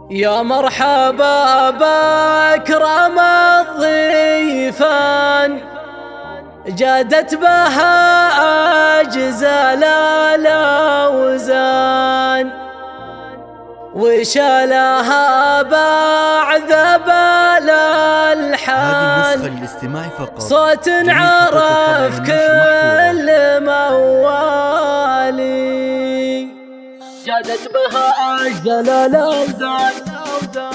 يا مرحبا بأكرم الضيفان، جادت بها أجزال الأوزان، وشالها بعذب الألحان، صوت عرف كل موالي، جادت بها أجزال الأوزان.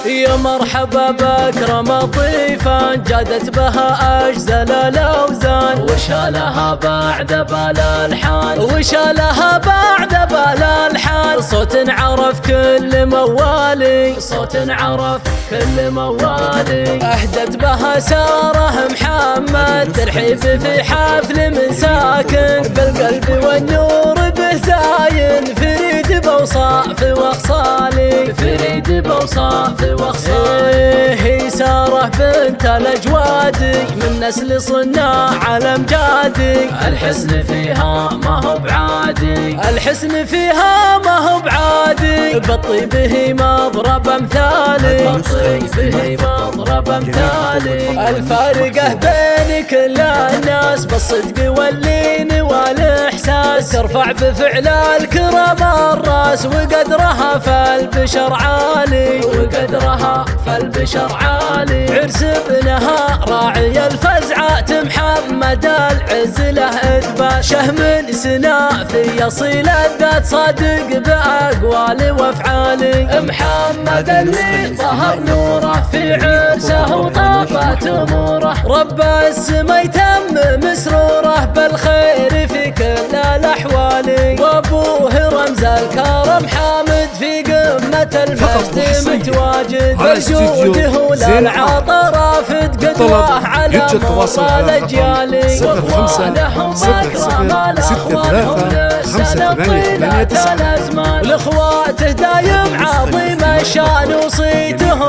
يا مرحبا بأكرم الضيفان، جادت بها أجزال الأوزان، وشالها بعد بالألحان، وشالها بعد بالألحان، صوت عرف كل موالي، صوت عرف كل موالي. أهدت بها ساره محمد ترحيب في حفل من ساكن، بالقلب والنور به زاين، فريد بوصاف واخصالي، فريد بوصاف واخصالي. هي ساره بنت الأجوادي، من نسل صناع الأمجادي، الحسن فيها ما هو بعادي، الحسن فيها ما هو بعادي، بالطيب هي مضرب أمثالي، بالطيب هي مضرب أمثالي. الفارقة بين كل الناس بالصدق واللين والإحساس، ترفع بفعل الكرم الراس، وقدرها فالبشر عالي، وقدرها فالبشر عالي. عرس ابنها راعي الفزعة محمد العز له إثبات، شهم سنا في أصيل الذات، صادق بأقوال وأفعال. محمد اللي ظهر نوره في عرسه وطابت أموره، رب السما يتمم سروره بالخير في كل الأحوال. وأبوه رمز الكرم حامد في قمة المجد متواجد، بجوده للعطا رافد قدوة على مر الأجيال. وإخوانهم أكرم الأخوان لسنة طيلة الأزمان، لإخواته دايم عظيم الشان، وصيتهم